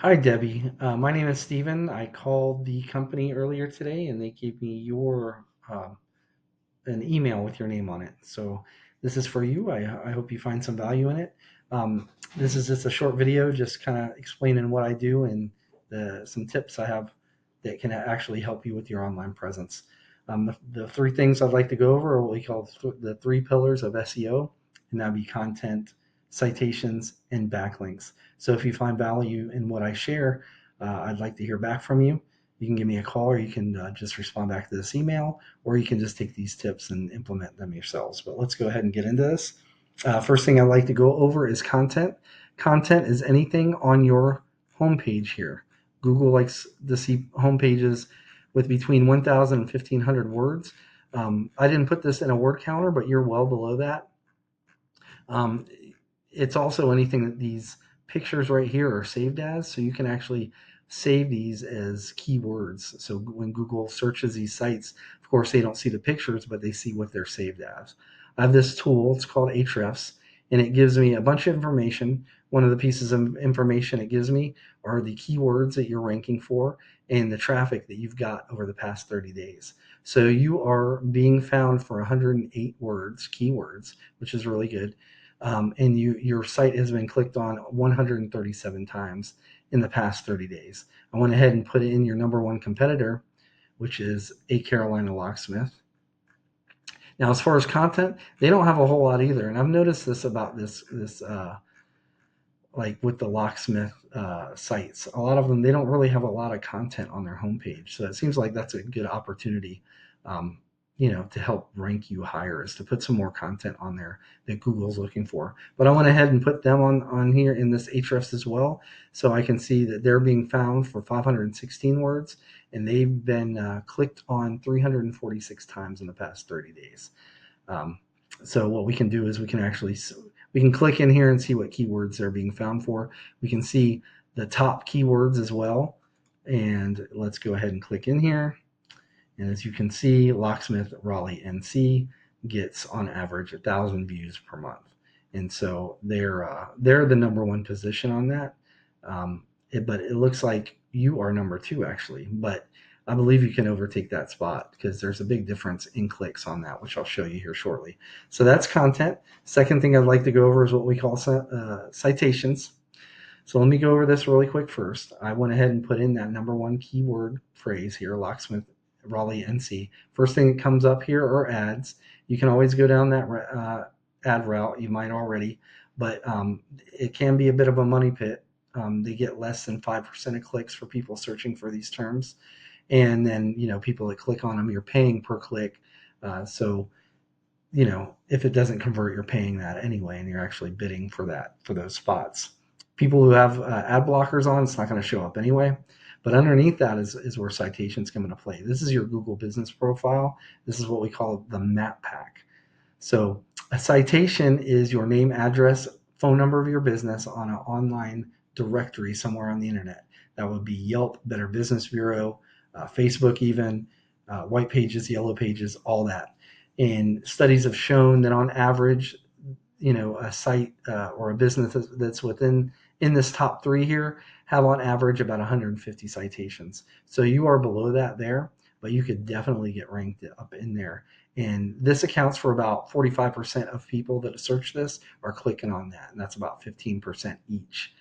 Hi, Debbie. My name is Steven. I called the company earlier today and they gave me your an email with your name on it. So this is for you. I hope you find some value in it. Um, this is just a short video, just kind of explaining what I do and some tips I have that can actually help you with your online presence. The three things I'd like to go over are what we call the three pillars of SEO, and that'd be content, citations, and backlinks. So if you find value in what I share, I'd like to hear back from you. You can give me a call or you can just respond back to this email, or you can just take these tips and implement them yourselves. But let's go ahead and get into this. First thing I'd like to go over is content. Content is anything on your homepage here. Google likes to see homepages with between 1,000 and 1,500 words. I didn't put this in a word counter, but you're well below that. Um, it's also anything that these pictures right here are saved as, so you can actually save these as keywords. So when Google searches these sites, of course, they don't see the pictures, but they see what they're saved as. I have this tool, it's called Ahrefs, and it gives me a bunch of information. One of the pieces of information it gives me are the keywords that you're ranking for and the traffic that you've got over the past 30 days. So you are being found for 108 words, keywords, which is really good, and your site has been clicked on 137 times in the past 30 days. I went ahead and put in your number one competitor, which is a Carolina Locksmith. Now, as far as content, they don't have a whole lot either, and I've noticed this about this like with the locksmith sites. A lot of them, they don't really have a lot of content on their homepage, so it seems like that's a good opportunity, um, to help rank you higher, is to put some more content on there that Google's looking for. But I went ahead and put them on here in this Ahrefs as well, so I can see that they're being found for 516 words, and they've been clicked on 346 times in the past 30 days. um, so what we can do is we can click in here and see what keywords they're being found for. We can see the top keywords as well. And let's go ahead and click in here. And as you can see, Locksmith Raleigh NC gets on average 1,000 views per month. And so they're the number one position on that. But it looks like you are number two actually. But I believe you can overtake that spot because there's a big difference in clicks on that, which I'll show you here shortly. So that's content. Second thing I'd like to go over is what we call citations. So let me go over this really quick first. I went ahead and put in that number one keyword phrase here, locksmith Raleigh NC. First thing that comes up here are ads. You can always go down that ad route. You might already, but it can be a bit of a money pit. They get less than 5% of clicks for people searching for these terms. And then, people that click on them, you're paying per click. So, if it doesn't convert, you're paying that anyway, and you're actually bidding for those spots. People who have ad blockers on, it's not going to show up anyway. But underneath that is where citations come into play. This is your Google business profile. This is what we call the map pack. So a citation is your name, address, phone number of your business on an online directory somewhere on the internet. That would be Yelp, Better Business Bureau, Facebook, even white pages, yellow pages, all that. And studies have shown that on average, a site or a business that's within in this top three here have on average about 150 citations. So you are below that there, but you could definitely get ranked up in there. And this accounts for about 45% of people that search this are clicking on that, and that's about 15% each.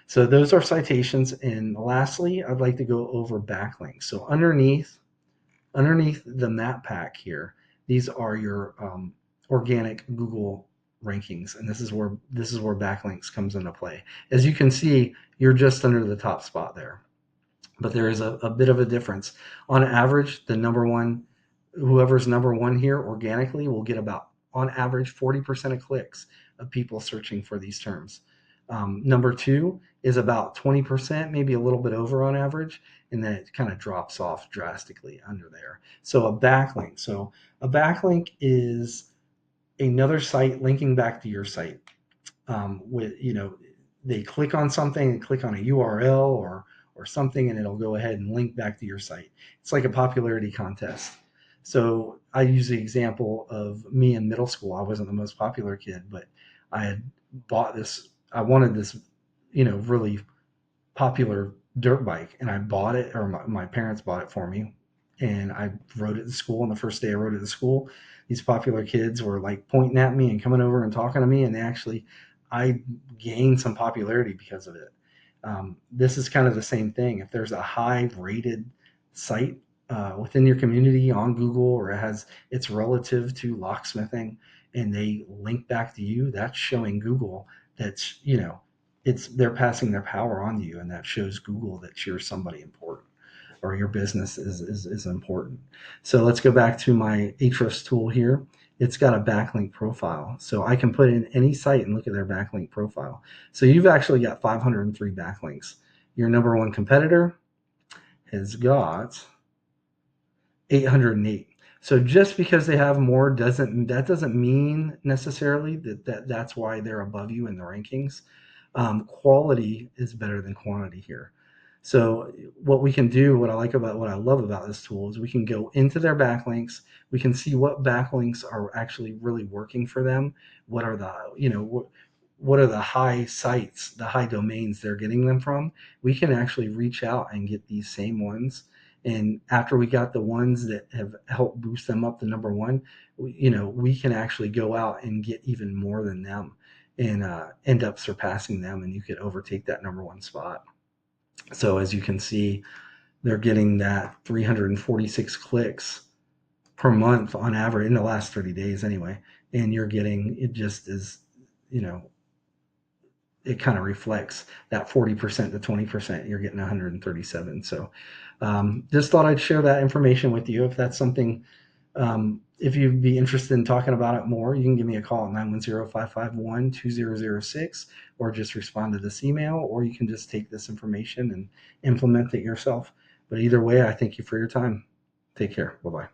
So those are citations. And lastly, I'd like to go over backlinks. So underneath the map pack here, these are your organic Google rankings, and this is where backlinks comes into play. As you can see, you're just under the top spot there, but there is a bit of a difference. On average, the number one, whoever's number one here organically will get about on average 40% of clicks of people searching for these terms. Number two is about 20%, maybe a little bit over on average, and then it kind of drops off drastically under there. So a backlink is another site linking back to your site. With they click on something and click on a URL or something, and it'll go ahead and link back to your site. It's like a popularity contest. So I use the example of me in middle school. I wasn't the most popular kid, but I had bought this. I wanted this, really popular dirt bike, and I bought it, or my parents bought it for me, and I rode it to school. And the first day I rode it to school, these popular kids were like pointing at me and coming over and talking to me, and I gained some popularity because of it. This is kind of the same thing. If there's a high rated site within your community on Google, or it's relative to locksmithing, and they link back to you, that's showing Google that's, it's they're passing their power on to you, and that shows Google that you're somebody important, or your business is important. So let's go back to my Ahrefs tool here. It's got a backlink profile, so I can put in any site and look at their backlink profile. So you've actually got 503 backlinks. Your number one competitor has got 808. So just because they have more doesn't mean necessarily that's why they're above you in the rankings. Quality is better than quantity here. So what I love about this tool is we can go into their backlinks. We can see what backlinks are actually really working for them. What are the, what are the high sites, the high domains they're getting them from. We can actually reach out and get these same ones. And after we got the ones that have helped boost them up to number one, we can actually go out and get even more than them, and end up surpassing them, and you could overtake that number one spot. So as you can see, they're getting that 346 clicks per month on average in the last 30 days anyway. And you're getting, it just is, you know, it kind of reflects that 40% to 20%. You're getting 137. So just thought I'd share that information with you. If that's something, if you'd be interested in talking about it more, you can give me a call at 910-551-2006, or just respond to this email, or you can just take this information and implement it yourself. But either way, I thank you for your time. Take care. Bye-bye.